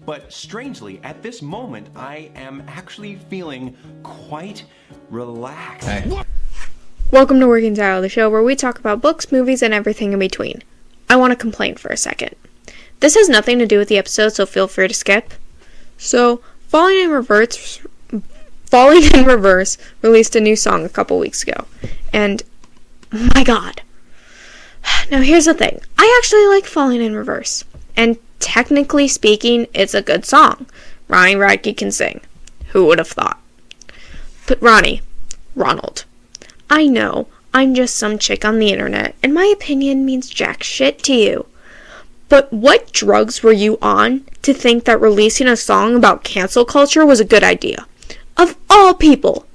But strangely, at this moment, I am actually feeling quite relaxed. Hey. Welcome to Working Title, the show where we talk about books, movies, and everything in between. I want to complain for a second. This has nothing to do with the episode, so feel free to skip. So, Falling in Reverse released a new song a couple weeks ago. And, my god. Now here's the thing. I actually like Falling in Reverse. And technically speaking, it's a good song. Ronnie Radke can sing. Who would have thought? But Ronald. I know, I'm just some chick on the internet, and my opinion means jack shit to you. But what drugs were you on to think that releasing a song about cancel culture was a good idea? Of all people,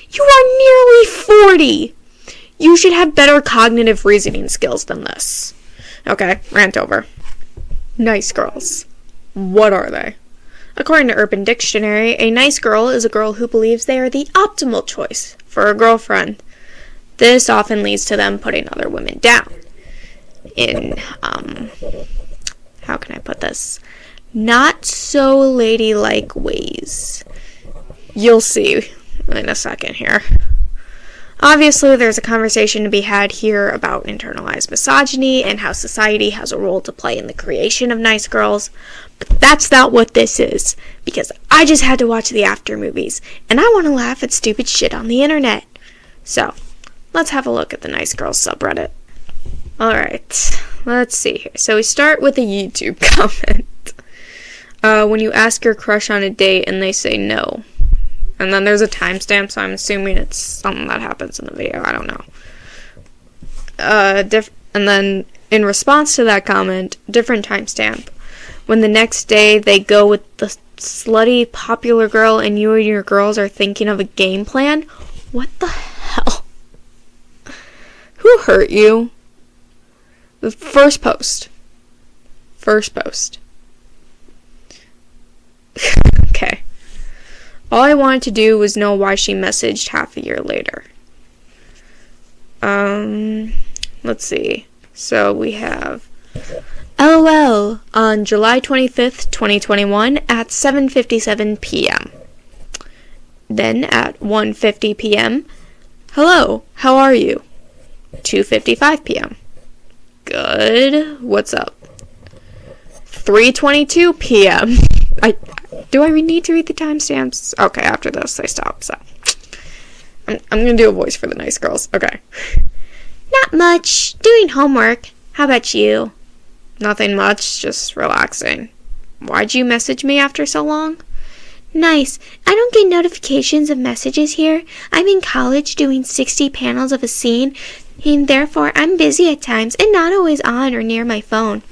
you are nearly 40. You should have better cognitive reasoning skills than this. Okay, rant over. Nice girls. What are they? According to Urban Dictionary, a nice girl is a girl who believes they are the optimal choice for a girlfriend. This often leads to them putting other women down in, how can I put this? Not so ladylike ways. You'll see in a second here. Obviously, there's a conversation to be had here about internalized misogyny and how society has a role to play in the creation of nice girls, but that's not what this is, because I just had to watch the after movies, and I want to laugh at stupid shit on the internet. So, let's have a look at the Nice Girls subreddit. Alright, let's see here. So we start with a YouTube comment. When you ask your crush on a date and they say no. And then there's a timestamp, so I'm assuming it's something that happens in the video. I don't know. And then, in response to that comment, different timestamp. When the next day they go with the slutty popular girl and you and your girls are thinking of a game plan? What the hell? Who hurt you? The first post. Okay. All I wanted to do was know why she messaged half a year later. Let's see. So we have LOL on July 25th, 2021 at 7:57 p.m. Then at 1:50 p.m. Hello, how are you? 2:55 p.m. Good. What's up? 3:22 p.m. Do I need to read the timestamps? Okay, after this I stop, so. I'm gonna do a voice for the nice girls. Okay. Not much. Doing homework. How about you? Nothing much, just relaxing. Why'd you message me after so long? Nice. I don't get notifications of messages here. I'm in college doing 60 panels of a scene, and therefore I'm busy at times and not always on or near my phone.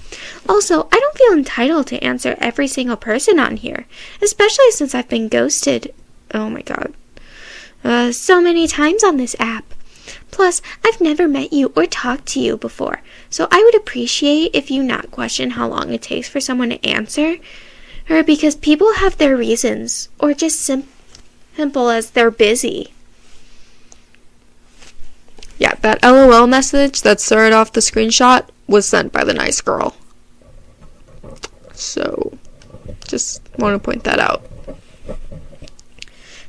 Also, I don't feel entitled to answer every single person on here, especially since I've been ghosted, oh my god, so many times on this app. Plus, I've never met you or talked to you before, so I would appreciate if you not question how long it takes for someone to answer, or because people have their reasons, or just simple as they're busy. Yeah, that LOL message that started off the screenshot was sent by the nice girl. So, just want to point that out.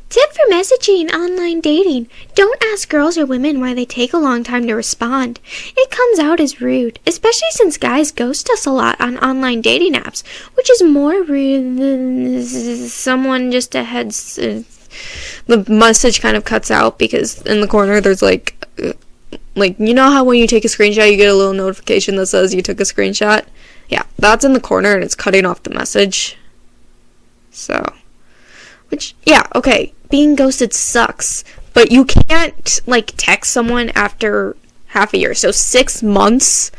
Tip for messaging online dating. Don't ask girls or women why they take a long time to respond. It comes out as rude, especially since guys ghost us a lot on online dating apps, which is more rude than someone just ahead. The message kind of cuts out because in the corner there's like, you know how when you take a screenshot you get a little notification that says you took a screenshot? Yeah, that's in the corner and it's cutting off the message. So, which, yeah, okay, being ghosted sucks, but you can't, text someone after half a year, so 6 months,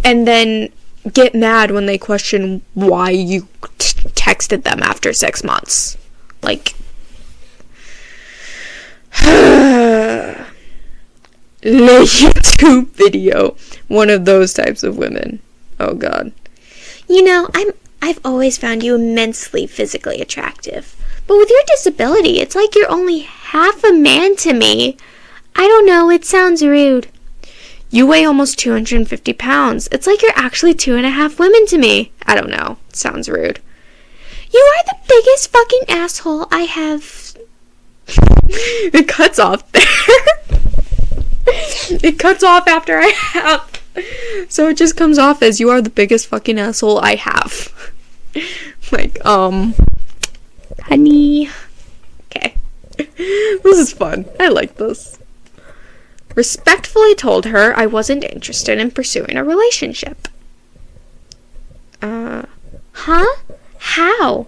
and then get mad when they question why you texted them after 6 months. YouTube video. One of those types of women. Oh god. You know, I've always found you immensely physically attractive. But with your disability, it's like you're only half a man to me. I don't know, it sounds rude. You weigh almost 250 pounds. It's like you're actually 2.5 women to me. I don't know, it sounds rude. You are the biggest fucking asshole I have. It cuts off there. It cuts off after I have. So it just comes off as, you are the biggest fucking asshole I have. Like, honey. Okay. This is fun. I like this. Respectfully told her I wasn't interested in pursuing a relationship. Huh? How?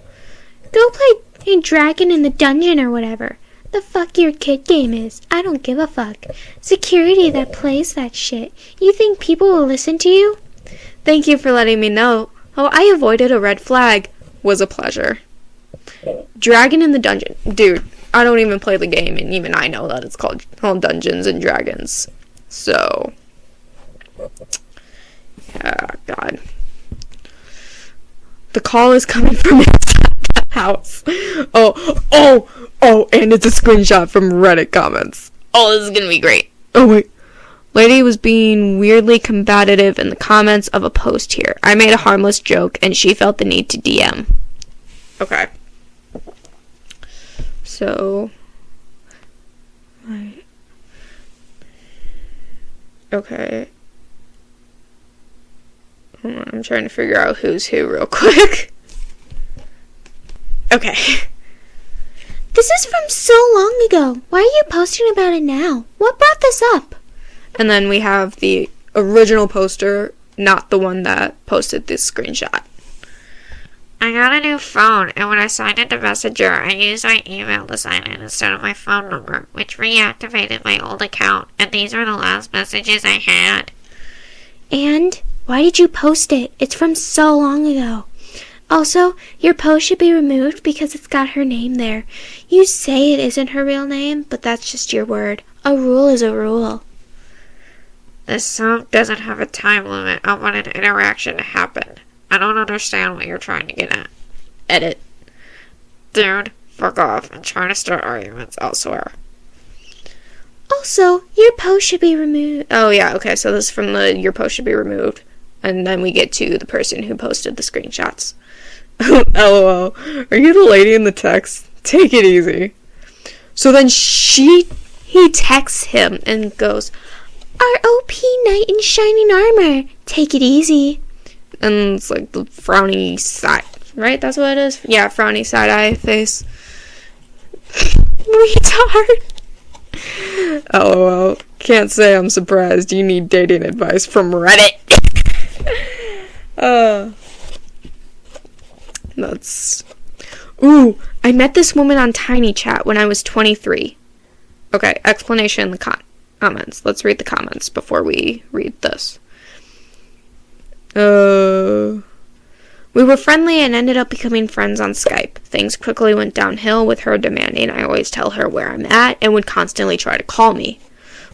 Go play a dragon in the dungeon or whatever. The fuck your kid game is. I don't give a fuck. Security that plays that shit. You think people will listen to you? Thank you for letting me know. Oh, I avoided a red flag. Was a pleasure. Dragon in the dungeon. Dude, I don't even play the game, and even I know that it's called Dungeons and Dragons. So, yeah, God. The call is coming from inside the house. Oh, and it's a screenshot from Reddit comments. Oh, this is gonna be great. Oh, wait. Lady was being weirdly combative in the comments of a post here. I made a harmless joke, and she felt the need to DM. Okay. So, okay. Hold on, I'm trying to figure out who's who real quick. Okay. This is from so long ago. Why are you posting about it now? What brought this up? And then we have the original poster, not the one that posted this screenshot. I got a new phone, and when I signed into Messenger, I used my email to sign in instead of my phone number, which reactivated my old account, and these are the last messages I had. And? Why did you post it? It's from so long ago. Also, your post should be removed because it's got her name there. You say it isn't her real name, but that's just your word. A rule is a rule. This song doesn't have a time limit on when an interaction happened. I don't understand what you're trying to get at. Edit. Dude, fuck off and try to start arguments elsewhere. Also, your post should be removed. Oh yeah, okay, so this is from the your post should be removed. And then we get to the person who posted the screenshots. LOL. Are you the lady in the text? Take it easy. So then he texts him and goes, ROP knight in shining armor. Take it easy. And it's like the frowny side, right? That's what it is? Yeah, frowny side-eye face. Retard. LOL. Can't say I'm surprised. You need dating advice from Reddit. That's... Ooh, I met this woman on Tiny Chat when I was 23. Okay, explanation in the comments. Let's read the comments before we read this. We were friendly and ended up becoming friends on Skype. Things quickly went downhill with her demanding I always tell her where I'm at and would constantly try to call me.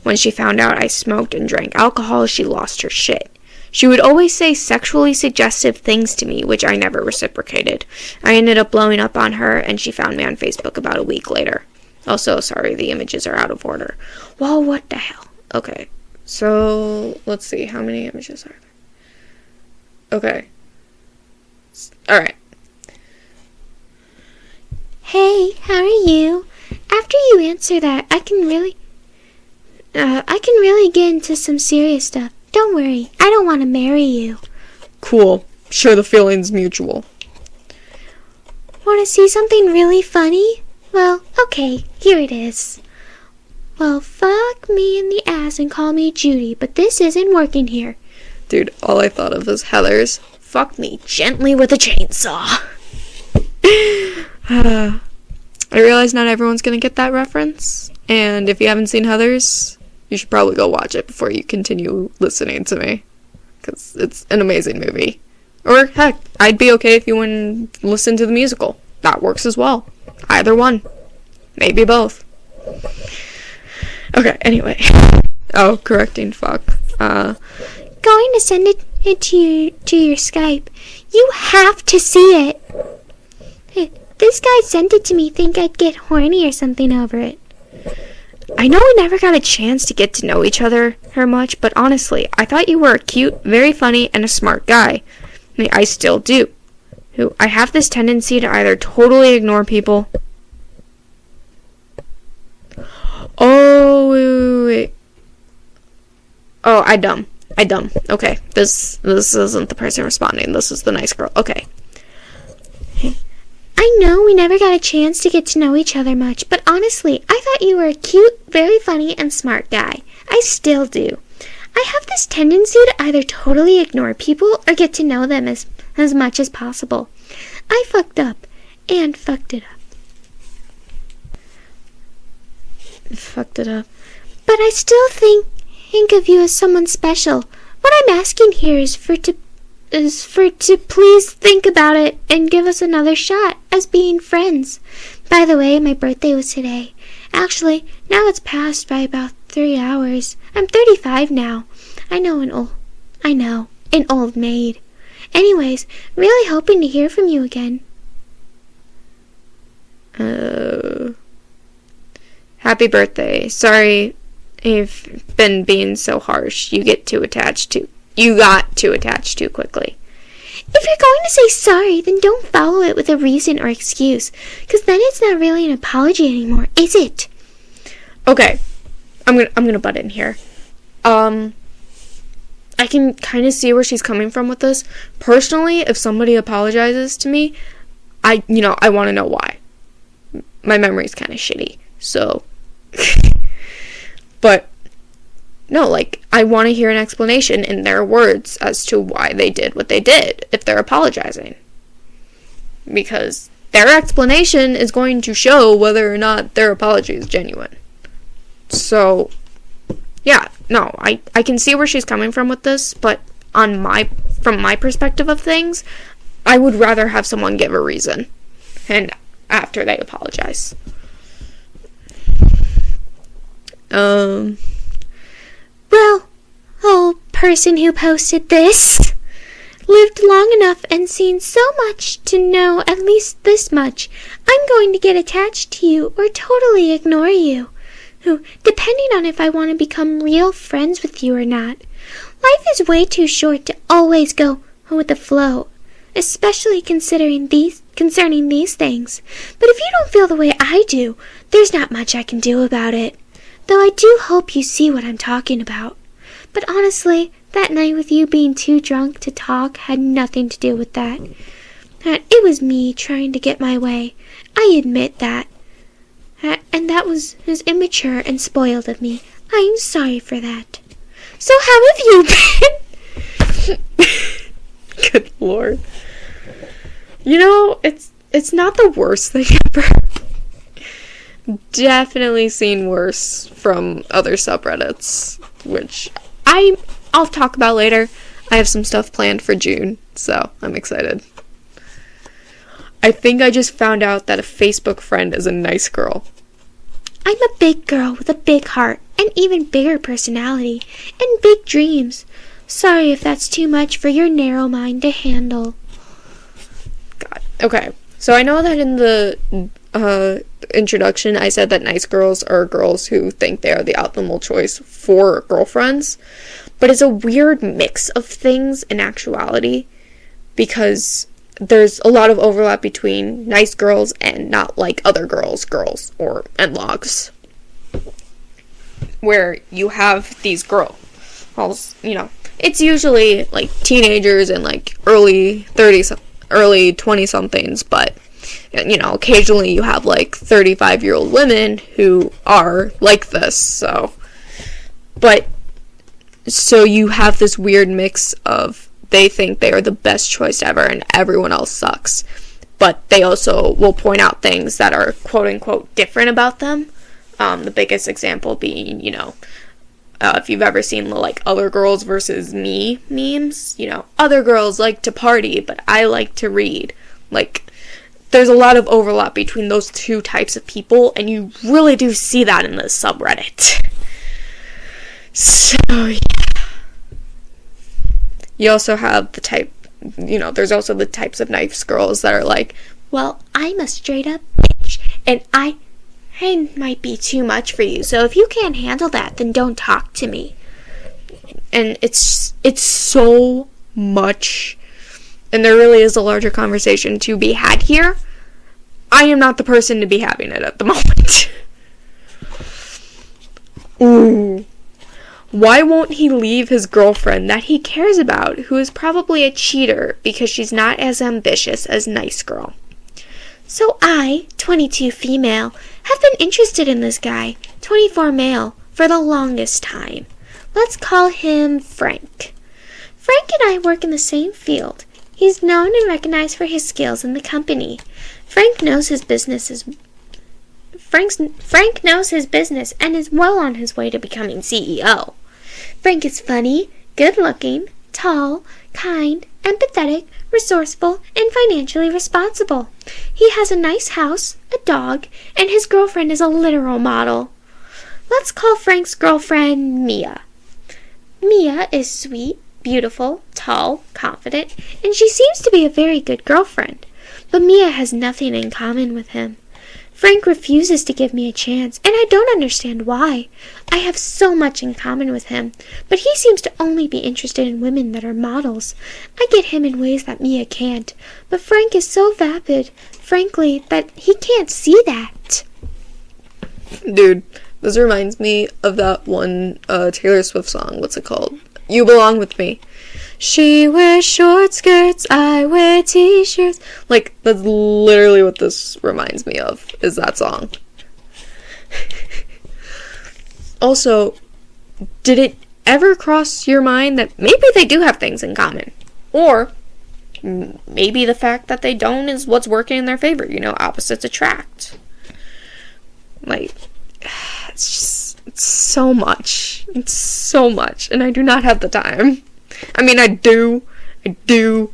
When she found out I smoked and drank alcohol, she lost her shit. She would always say sexually suggestive things to me, which I never reciprocated. I ended up blowing up on her, and she found me on Facebook about a week later. Also, sorry, the images are out of order. Well, what the hell? Okay, so let's see, how many images are there? Okay. Alright. Hey, how are you? After you answer that, I can really get into some serious stuff. Don't worry, I don't want to marry you. Cool. Sure, the feeling's mutual. Want to see something really funny? Well, okay, here it is. Well, fuck me in the ass and call me Judy, but this isn't working here. Dude, all I thought of was Heather's fuck me gently with a chainsaw. I realize not everyone's gonna get that reference, and if you haven't seen Heather's, you should probably go watch it before you continue listening to me, because it's an amazing movie. Or, heck, I'd be okay if you went and listened to the musical. That works as well. Either one. Maybe both. Okay, anyway. Oh, correcting fuck. Going to send it to your Skype. You have to see it. Hey, this guy sent it to me, think I'd get horny or something over it. I know we never got a chance to get to know each other much, but honestly, I thought you were a cute, very funny, and a smart guy. I mean, I still do. who I have this tendency to either totally ignore people. Oh, wait. Oh, I dumb. Okay, this isn't the person responding. This is the nice girl. Okay. I know we never got a chance to get to know each other much, but honestly, I thought you were a cute, very funny, and smart guy. I still do. I have this tendency to either totally ignore people or get to know them as much as possible. I fucked up and fucked it up. But I still think of you as someone special. What I'm asking here is for to please think about it and give us another shot as being friends. By the way, my birthday was today. Actually, now it's passed by about 3 hours. I'm 35 now. I know, an old maid. Anyways, really hoping to hear from you again. Happy birthday. Sorry I've been being so harsh. You got too attached too quickly. If you're going to say sorry, then don't follow it with a reason or excuse, because then it's not really an apology anymore, is it? Okay, I'm gonna butt in here. I can kind of see where she's coming from with this. Personally, if somebody apologizes to me, I want to know why. My memory's kind of shitty, so. But no, I want to hear an explanation in their words as to why they did what they did if they're apologizing. Because their explanation is going to show whether or not their apology is genuine. So, yeah, no, I can see where she's coming from with this, but from my perspective of things, I would rather have someone give a reason and after they apologize. Well, old person who posted this lived long enough and seen so much to know at least this much. I'm going to get attached to you or totally ignore you, depending on if I want to become real friends with you or not. Life is way too short to always go with the flow, especially concerning these things. But if you don't feel the way I do, there's not much I can do about it. Though I do hope you see what I'm talking about. But honestly, that night with you being too drunk to talk had nothing to do with that. It was me trying to get my way. I admit that. And that was immature and spoiled of me. I'm sorry for that. So how have you been? Good Lord. It's not the worst thing ever. Definitely seen worse from other subreddits, which I'll talk about later. I have some stuff planned for June, so I'm excited. I think I just found out that a Facebook friend is a nice girl. I'm a big girl with a big heart, and even bigger personality, and big dreams. Sorry if that's too much for your narrow mind to handle. God. Okay, so I know that in the introduction I said that nice girls are girls who think they are the optimal choice for girlfriends, but it's a weird mix of things in actuality, because there's a lot of overlap between nice girls and not like other girls and logs, where you have these girls, it's usually like teenagers and like early 20 somethings, but occasionally you have like 35-year-old women who are like this, so you have this weird mix of they think they are the best choice ever and everyone else sucks, but they also will point out things that are quote-unquote different about them. The biggest example being, if you've ever seen the like other girls versus me memes, other girls like to party, but I like to read. Like, there's a lot of overlap between those two types of people, and you really do see that in the subreddit. So, yeah. You also have there's also the types of nice girls that are like, well, I'm a straight up bitch, and I might be too much for you, so if you can't handle that, then don't talk to me. And it's so much and there really is a larger conversation to be had here, I am not the person to be having it at the moment. Ooh. Why won't he leave his girlfriend that he cares about, who is probably a cheater because she's not as ambitious as Nice Girl? So I, 22 female, have been interested in this guy, 24 male, for the longest time. Let's call him Frank. Frank and I work in the same field. He's known and recognized for his skills in the company. Frank knows his business and is well on his way to becoming CEO. Frank is funny, good-looking, tall, kind, empathetic, resourceful, and financially responsible. He has a nice house, a dog, and his girlfriend is a literal model. Let's call Frank's girlfriend Mia. Mia is sweet, beautiful, tall, confident, and she seems to be a very good girlfriend. But Mia has nothing in common with him. Frank refuses to give me a chance, and I don't understand why. I have so much in common with him, but he seems to only be interested in women that are models. I get him in ways that Mia can't, but Frank is so vapid, frankly, that he can't see that. Dude, this reminds me of that one Taylor Swift song. What's it called? You Belong With Me. She wears short skirts, I wear t-shirts. Like, that's literally what this reminds me of, is that song. Also, did it ever cross your mind that maybe they do have things in common? Or maybe the fact that they don't is what's working in their favor. You know, opposites attract. Like, it's so much. It's so much. And I do not have the time. I mean, I do. Good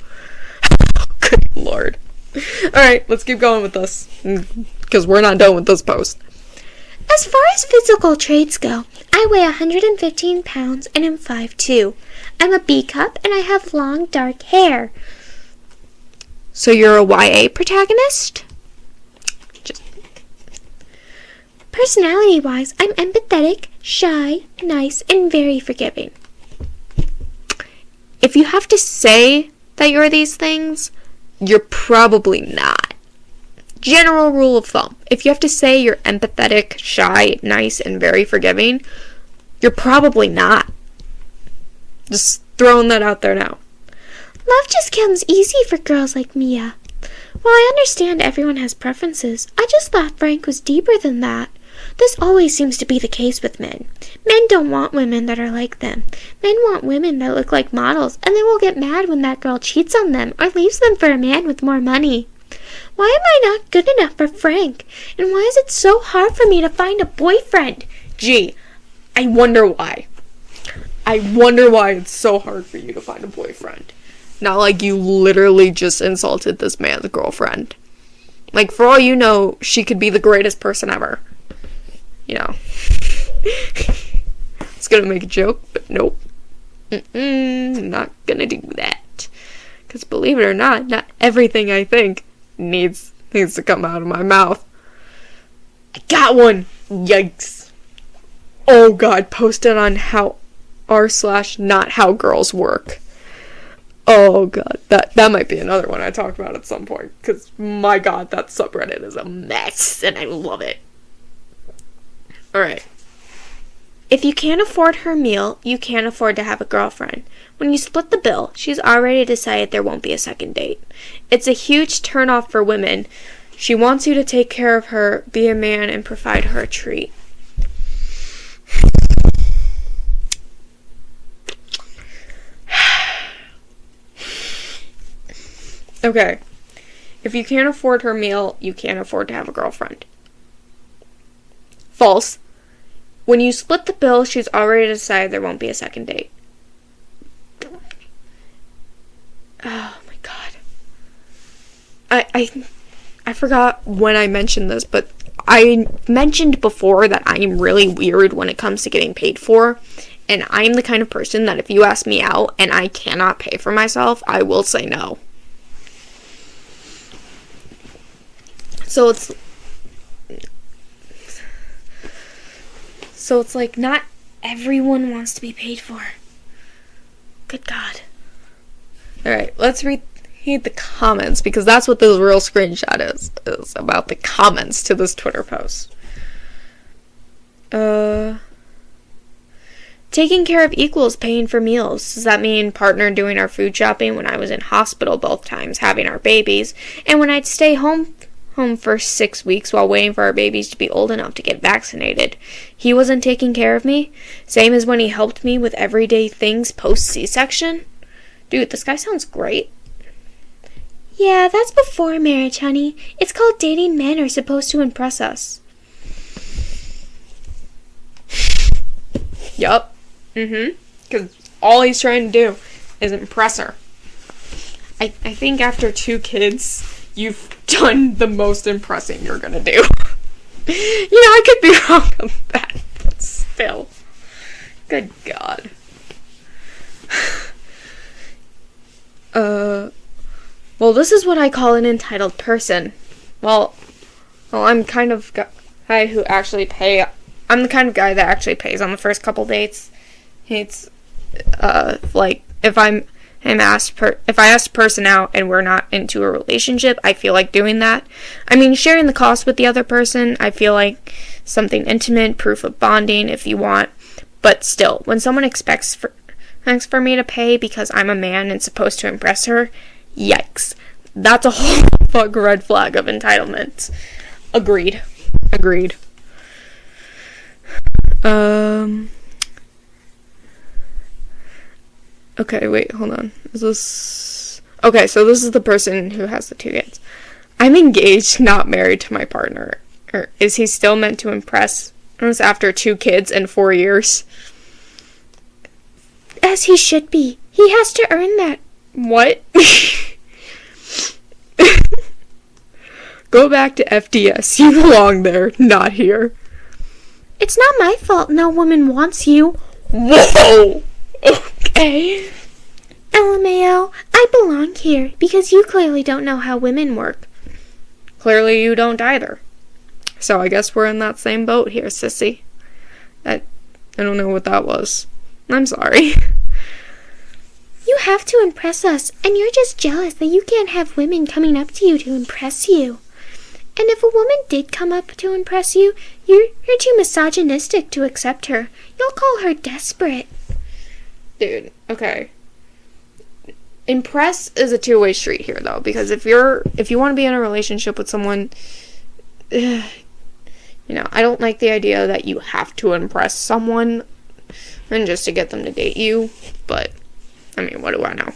Lord. Alright, let's keep going with this. Because we're not done with this post. As far as physical traits go, I weigh 115 pounds and am 5'2". I'm a B cup and I have long, dark hair. So you're a YA protagonist? Personality-wise, I'm empathetic, shy, nice, and very forgiving. If you have to say that you're these things, you're probably not. General rule of thumb. If you have to say you're empathetic, shy, nice, and very forgiving, you're probably not. Just throwing that out there now. Love just comes easy for girls like Mia. While I understand everyone has preferences, I just thought Frank was deeper than that. This always seems to be the case with men. Men don't want women that are like them. Men want women that look like models, and they will get mad when that girl cheats on them or leaves them for a man with more money. Why am I not good enough for Frank? And why is it so hard for me to find a boyfriend? Gee, I wonder why. I wonder why it's so hard for you to find a boyfriend. Not like you literally just insulted this man's girlfriend. Like, for all you know, she could be the greatest person ever. You know. It's gonna make a joke, but nope. Not gonna do that. Because believe it or not everything I think needs to come out of my mouth. I got one! Yikes. Oh god, post it on how r/not how girls work. Oh god, that might be another one I talk about at some point, because my god, that subreddit is a mess, and I love it. Alright. If you can't afford her meal, you can't afford to have a girlfriend. When you split the bill, she's already decided there won't be a second date. It's a huge turnoff for women. She wants you to take care of her, be a man, and provide her a treat. Okay. If you can't afford her meal, you can't afford to have a girlfriend. False. When you split the bill, she's already decided there won't be a second date. Oh my god. I forgot when I mentioned this, but I mentioned before that I am really weird when it comes to getting paid for. And I'm the kind of person that if you ask me out and I cannot pay for myself, I will say no. So it's like not everyone wants to be paid for. Good God. Alright, let's read hate the comments, because that's what this real screenshot is about the comments to this Twitter post. Taking care of equals paying for meals. Does that mean partner doing our food shopping when I was in hospital both times having our babies, and when I'd stay home for 6 weeks while waiting for our babies to be old enough to get vaccinated? He wasn't taking care of me? Same as when he helped me with everyday things post C-section? Dude, this guy sounds great. Yeah, that's before marriage, honey. It's called dating men are supposed to impress us. Yup. Because all he's trying to do is impress her. I think after 2 kids, you've done the most impressing you're gonna do. I could be wrong on that, but still. Good God. Well, this is what I call an entitled person. Well, I'm kind of guy who actually pay. I'm the kind of guy that actually pays on the first couple dates. It's, like, if I ask a person out and we're not into a relationship, I feel like doing that. I mean, sharing the cost with the other person, I feel like something intimate, proof of bonding, if you want. But still, when someone expects for me to pay because I'm a man and supposed to impress her, yikes. That's a whole fuck red flag of entitlement. Agreed. Okay, wait, hold on. Okay, so this is the person who has the 2 kids. I'm engaged, not married to my partner. Or is he still meant to impress us after 2 kids and 4 years? As he should be. He has to earn that. What? Go back to FDS. You belong there, not here. It's not my fault no woman wants you. Whoa! Okay. LMAO, I belong here because you clearly don't know how women work. Clearly you don't either. So I guess we're in that same boat here, sissy. I don't know what that was. I'm sorry. You have to impress us, and you're just jealous that you can't have women coming up to you to impress you. And if a woman did come up to impress you, you're too misogynistic to accept her. You'll call her desperate. Dude, okay. Impress is a 2-way street here, though, because if you want to be in a relationship with someone, I don't like the idea that you have to impress someone and just to get them to date you, but, I mean, what do I know?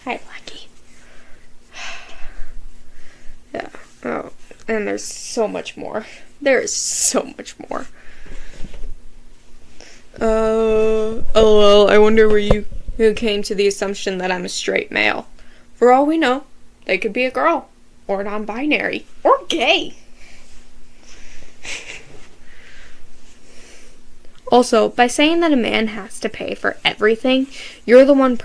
Hi, Blackie. Yeah. Oh, and there's so much more. There is so much more. LOL, I wonder where you came to the assumption that I'm a straight male. For all we know, they could be a girl, or non-binary, or gay. Also, by saying that a man has to pay for everything, you're the one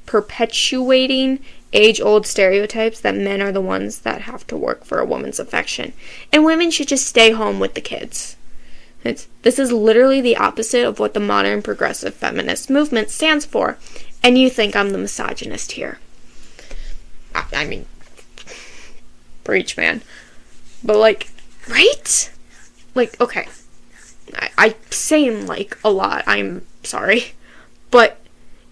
perpetuating age-old stereotypes that men are the ones that have to work for a woman's affection, and women should just stay home with the kids. This is literally the opposite of what the modern progressive feminist movement stands for, and you think I'm the misogynist here. I mean, preach, man. But, like, right? Like, okay. I say like a lot, I'm sorry. But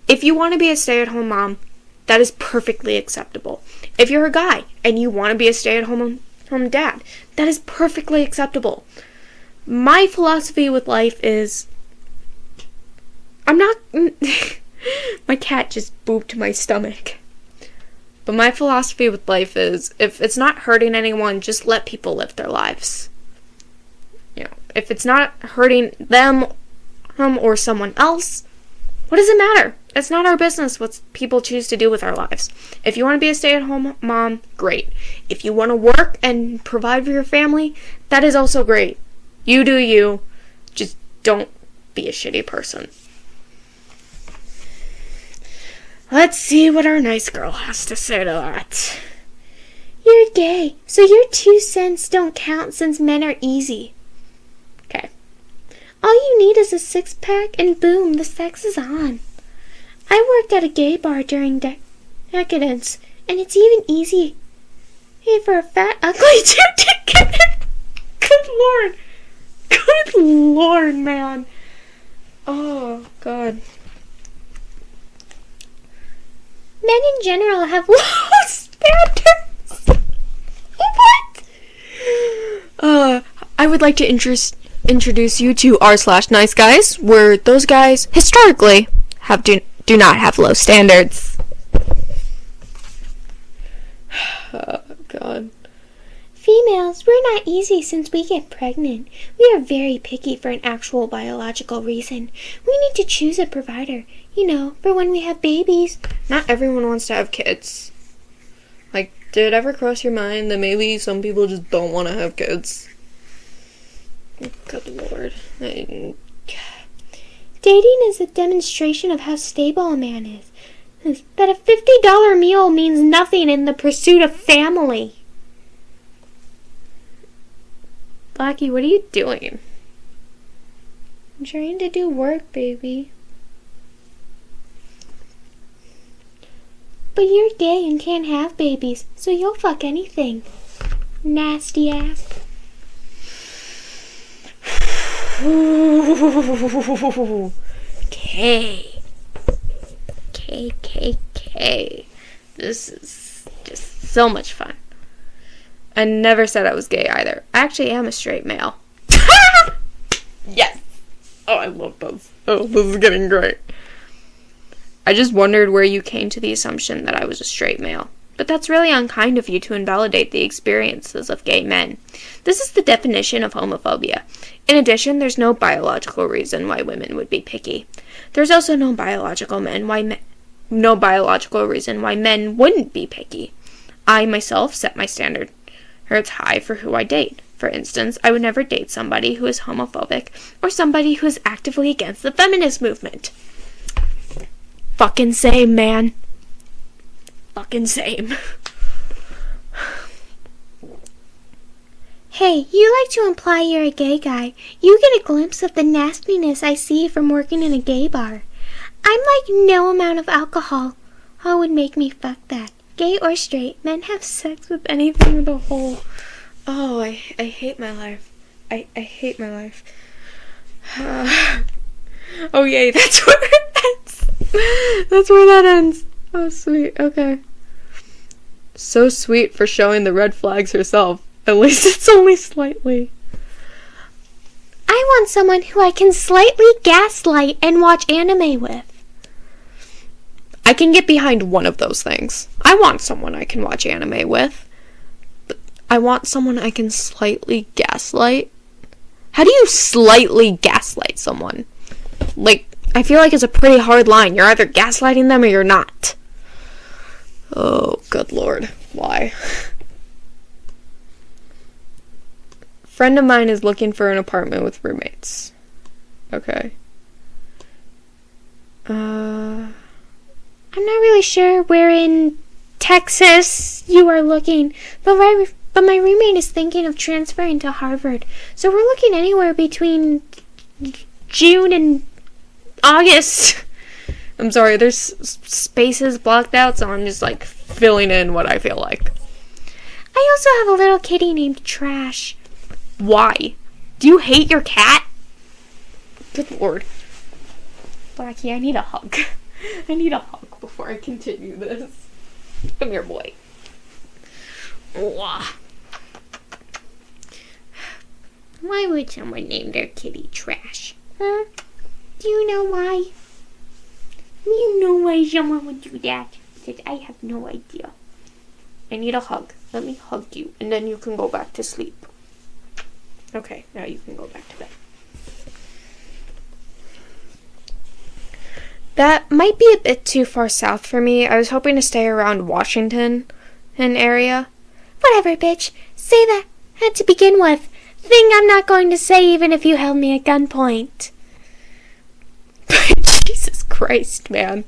if you want to be a stay-at-home mom, that is perfectly acceptable. If you're a guy and you want to be a stay-at-home dad, that is perfectly acceptable. My philosophy with life is, my cat just booped my stomach. But my philosophy with life is, if it's not hurting anyone, just let people live their lives. If it's not hurting them or someone else, what does it matter? It's not our business what people choose to do with our lives. If you want to be a stay-at-home mom, great. If you want to work and provide for your family, that is also great. You do you. Just don't be a shitty person. Let's see what our nice girl has to say to that. You're gay, so your 2 cents don't count since men are easy. Okay. All you need is a 6-pack and boom, the sex is on. I worked at a gay bar during decadence, and it's even easy for a fat, ugly dude to get it. Good lord. Good lord, man. Oh, God. Men in general have low standards. What? I would like to introduce you to r/nice guys, where those guys, historically, do not have low standards. Oh, God. Females, we're not easy since we get pregnant. We are very picky for an actual biological reason. We need to choose a provider, for when we have babies. Not everyone wants to have kids. Like, did it ever cross your mind that maybe some people just don't want to have kids? Good lord. Dating is a demonstration of how stable a man is. That a $50 meal means nothing in the pursuit of family. Blackie, what are you doing? I'm trying to do work, baby. But you're gay and can't have babies, so you'll fuck anything. Nasty ass. K. This is just so much fun. I never said I was gay either. I actually am a straight male. Yes! Oh, I love those. Oh, this is getting great. I just wondered where you came to the assumption that I was a straight male. But that's really unkind of you to invalidate the experiences of gay men. This is the definition of homophobia. In addition, there's no biological reason why women would be picky. There's also no biological reason why men wouldn't be picky. I myself set my standard. It's high for who I date. For instance, I would never date somebody who is homophobic or somebody who is actively against the feminist movement. Fucking same, man. Fucking same. Hey, you like to imply you're a gay guy. You get a glimpse of the nastiness I see from working in a gay bar. I'm like no amount of alcohol would make me fuck that. Gay or straight, men have sex with anything with a hole. Oh, I hate my life. I hate my life. Oh, yay, that's where it ends. That's where that ends. Oh, sweet. Okay. So sweet for showing the red flags herself. At least it's only slightly. I want someone who I can slightly gaslight and watch anime with. I can get behind one of those things. I want someone I can watch anime with. But I want someone I can slightly gaslight. How do you slightly gaslight someone? Like, I feel like it's a pretty hard line. You're either gaslighting them or you're not. Oh, good lord. Why? Friend of mine is looking for an apartment with roommates. Okay. I'm not really sure where in Texas you are looking, but my roommate is thinking of transferring to Harvard. So we're looking anywhere between June and August. I'm sorry, there's spaces blocked out, so I'm just like filling in what I feel like. I also have a little kitty named Trash. Why? Do you hate your cat? Good lord. Blackie, I need a hug. I need a hug before I continue this. Come here, boy. Why would someone name their kitty Trash? Huh? Do you know why? You know why someone would do that? Because I have no idea. I need a hug. Let me hug you, and then you can go back to sleep. Okay, now you can go back to bed. That might be a bit too far south for me. I was hoping to stay around Washington, an area. Whatever, bitch. Say that to begin with. Thing I'm not going to say even if you held me at gunpoint. Jesus Christ, man.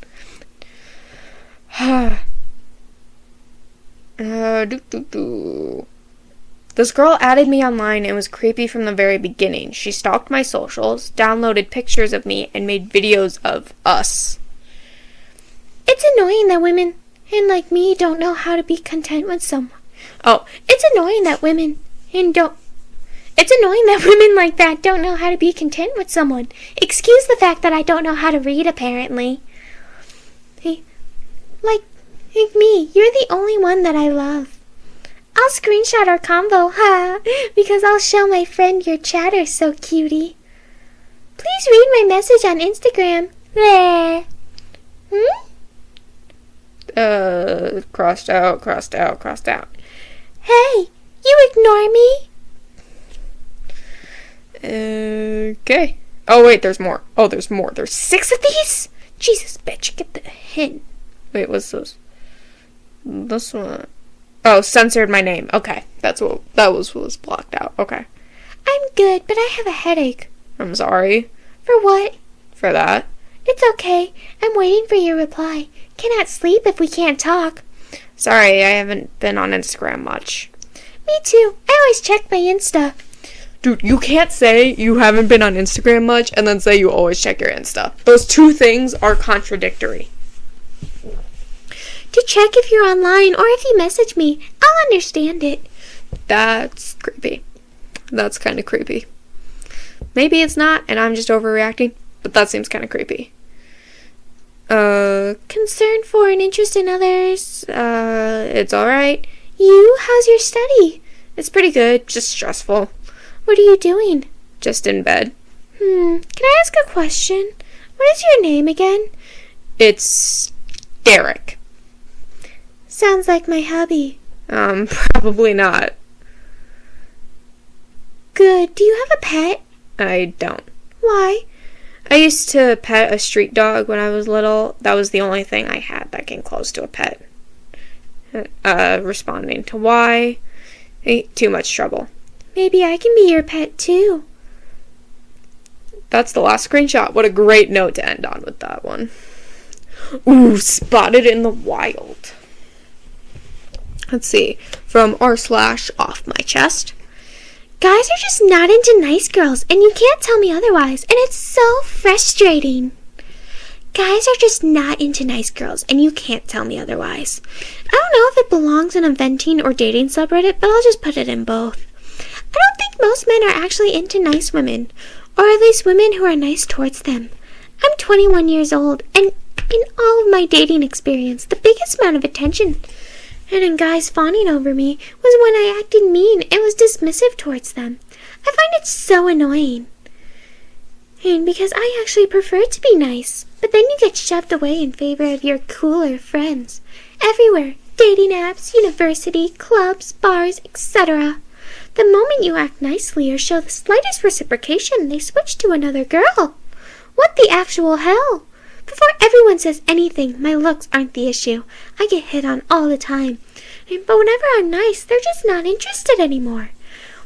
This girl added me online and was creepy from the very beginning. She stalked my socials, downloaded pictures of me, and made videos of us. It's annoying that women and like me don't know how to be content with someone. Oh, it's annoying that women like that don't know how to be content with someone. Excuse the fact that I don't know how to read, apparently. Hey, like me, you're the only one that I love. I'll screenshot our convo, because I'll show my friend your chatter, so cutie. Please read my message on Instagram. There. Crossed out. Hey, you ignore me? Okay. Oh, wait, there's more. There's 6 of these? Jesus, bitch, get the hint. Wait, what's this? This one. Oh, censored my name. Okay, that was blocked out. Okay. I'm good, but I have a headache. I'm sorry. For what? For that. It's okay. I'm waiting for your reply. Cannot sleep if we can't talk. Sorry, I haven't been on Instagram much. Me too. I always check my Insta. Dude, you can't say you haven't been on Instagram much and then say you always check your Insta. Those two things are contradictory. To check if you're online or if you message me, I'll understand it. That's creepy. That's kind of creepy. Maybe it's not, and I'm just overreacting, but that seems kind of creepy. Concern for and interest in others. It's alright. You? How's your study? It's pretty good, just stressful. What are you doing? Just in bed. Can I ask a question? What is your name again? It's Derek. Sounds like my hubby. Probably not. Good. Do you have a pet? I don't. Why? I used to pet a street dog when I was little. That was the only thing I had that came close to a pet. Responding to why? Too much trouble. Maybe I can be your pet too. That's the last screenshot. What a great note to end on with that one. Ooh, spotted in the wild. Let's see. From r/off my chest. Guys are just not into nice girls, and you can't tell me otherwise, and it's so frustrating. Guys are just not into nice girls, and you can't tell me otherwise. I don't know if it belongs in a venting or dating subreddit, but I'll just put it in both. I don't think most men are actually into nice women, or at least women who are nice towards them. I'm 21 years old, and in all of my dating experience, the biggest amount of attention and in guys fawning over me was when I acted mean and was dismissive towards them. I find it so annoying. And because I actually prefer to be nice, but then you get shoved away in favor of your cooler friends. Everywhere. Dating apps, university, clubs, bars, etc. The moment you act nicely or show the slightest reciprocation, they switch to another girl. What the actual hell? Before everyone says anything, my looks aren't the issue. I get hit on all the time. But whenever I'm nice, they're just not interested anymore.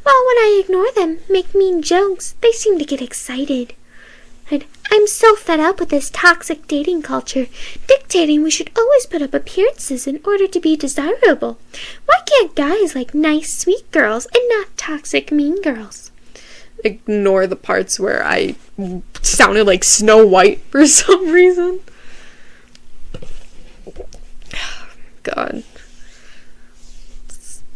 While when I ignore them, make mean jokes, they seem to get excited. And I'm so fed up with this toxic dating culture, dictating we should always put up appearances in order to be desirable. Why can't guys like nice, sweet girls and not toxic, mean girls? Ignore the parts where I sounded like Snow White for some reason. God.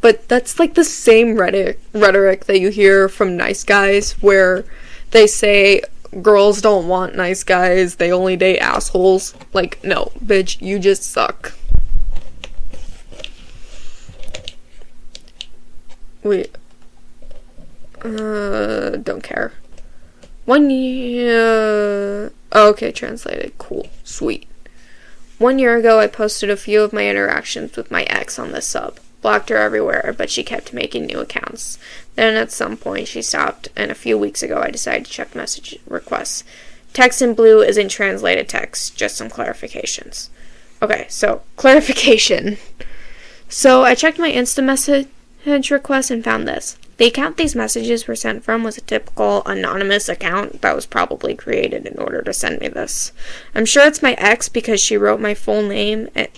But that's like the same rhetoric that you hear from nice guys, where they say girls don't want nice guys, they only date assholes. Like, no, bitch, you just suck. Wait. Don't care. 1 year... okay, translated. Cool. Sweet. 1 year ago, I posted a few of my interactions with my ex on this sub. Blocked her everywhere, but she kept making new accounts. Then at some point, she stopped, and a few weeks ago, I decided to check message requests. Text in blue isn't translated text, just some clarifications. Okay, so, clarification. So, I checked my Insta message request and found this. The account these messages were sent from was a typical anonymous account that was probably created in order to send me this. I'm sure it's my ex because she wrote my full name and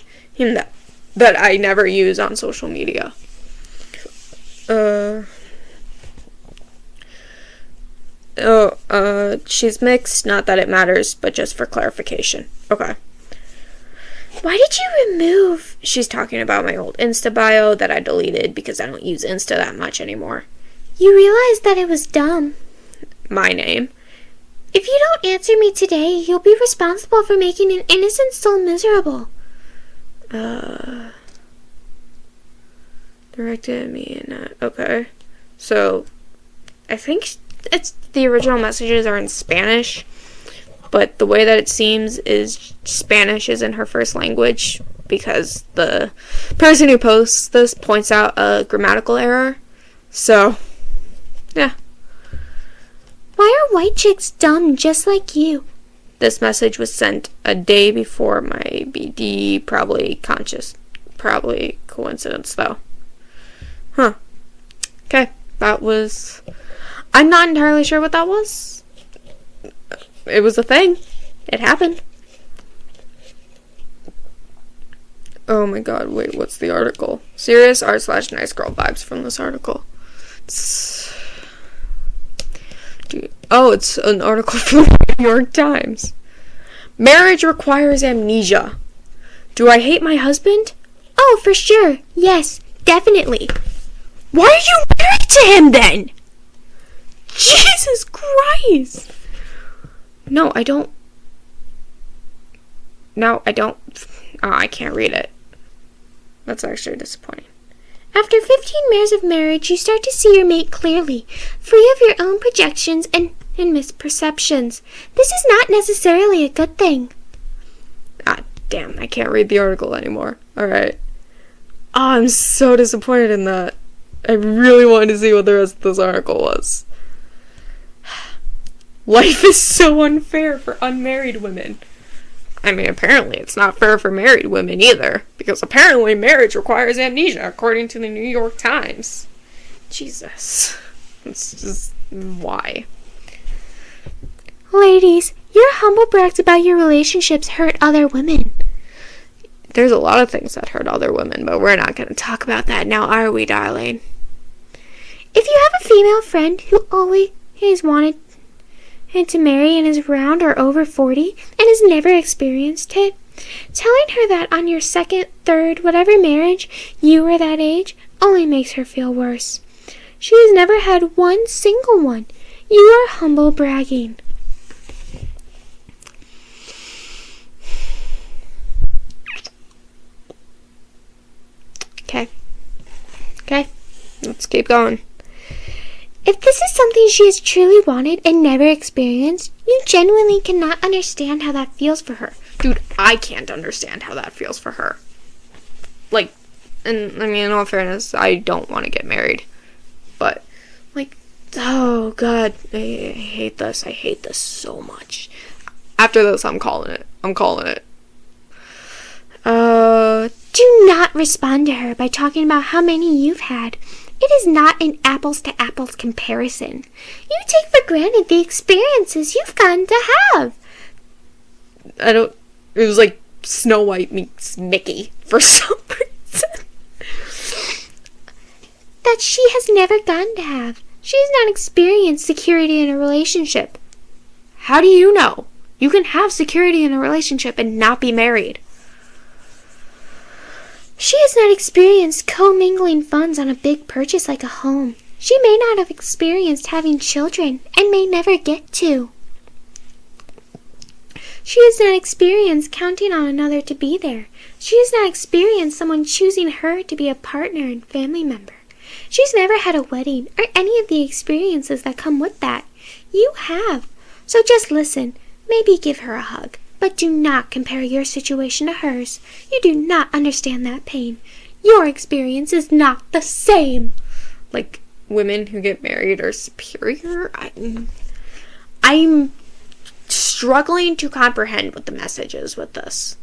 that I never use on social media. She's mixed, not that it matters, but just for clarification. Okay. Why did you remove... She's talking about my old Insta bio that I deleted because I don't use Insta that much anymore. You realized that it was dumb. My name. If you don't answer me today, you'll be responsible for making an innocent soul miserable. Directed me and okay. So, I think it's the original messages are in Spanish, but the way that it seems is Spanish isn't her first language because the person who posts this points out a grammatical error. So, yeah. Why are white chicks dumb just like you? This message was sent a day before my BD, probably coincidence though. Huh. Okay, that was... I'm not entirely sure what that was. It was a thing. It happened. Oh my god, wait, what's the article? Serious r/nice girl vibes from this article. It's an article from the New York Times. Marriage requires amnesia. Do I hate my husband? Oh, for sure. Yes, definitely. Why are you married to him then? Jesus Christ. No, I don't. Oh, I can't read it. That's actually disappointing. After 15 years of marriage, you start to see your mate clearly, free of your own projections and misperceptions. This is not necessarily a good thing. Ah, damn, I can't read the article anymore. Alright. Oh, I'm so disappointed in that. I really wanted to see what the rest of this article was. Life is so unfair for unmarried women. I mean, apparently it's not fair for married women either, because apparently marriage requires amnesia, according to the New York Times. Jesus. It's just... why? Ladies, your humble brags about your relationships hurt other women. There's a lot of things that hurt other women, but we're not going to talk about that now, are we, darling? If you have a female friend who always wanted to marry and is around or over 40 and has never experienced it, telling her that on your second, third, whatever marriage you were that age only makes her feel worse. She has never had one single one. You are humble bragging. Okay, let's keep going. If this is something she has truly wanted and never experienced, you genuinely cannot understand how that feels for her. Dude, I can't understand how that feels for her. Like, and I mean, in all fairness, I don't want to get married. But, like, oh god, I hate this. I hate this so much. After this, I'm calling it. Do not respond to her by talking about how many you've had. It is not an apples-to-apples comparison. You take for granted the experiences you've gotten to have. It was like Snow White meets Mickey for some reason. That she has never gotten to have. She has not experienced security in a relationship. How do you know? You can have security in a relationship and not be married. She has not experienced commingling funds on a big purchase like a home. She may not have experienced having children and may never get to. She has not experienced counting on another to be there. She has not experienced someone choosing her to be a partner and family member. She's never had a wedding or any of the experiences that come with that. You have. So just listen. Maybe give her a hug. But do not compare your situation to hers. You do not understand that pain. Your experience is not the same. Like, women who get married are superior? I'm struggling to comprehend what the message is with this.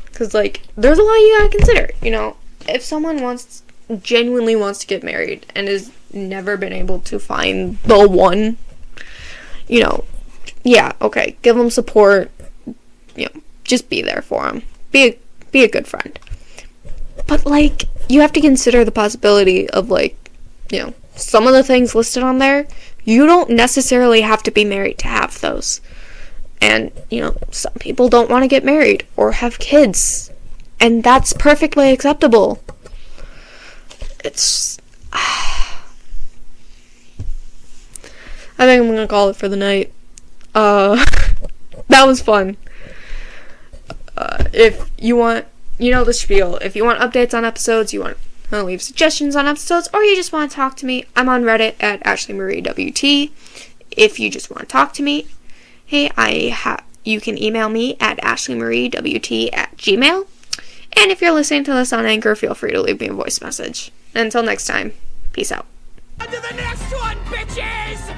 Because, like, there's a lot you gotta consider. You know, if someone genuinely wants to get married and has never been able to find the one, you know, yeah, okay, give them support. You know, just be there for them. Be a good friend. But, like, you have to consider the possibility of, like, you know, some of the things listed on there, you don't necessarily have to be married to have those. And, some people don't want to get married or have kids. And that's perfectly acceptable. It's... I think I'm going to call it for the night. That was fun. If you want, the spiel. If you want updates on episodes, you want to leave suggestions on episodes, or you just want to talk to me, I'm on Reddit at AshleyMarieWT. If you just want to talk to me, hey, you can email me at AshleyMarieWT@gmail. And if you're listening to this on Anchor, feel free to leave me a voice message. Until next time, peace out. On to the next one, bitches!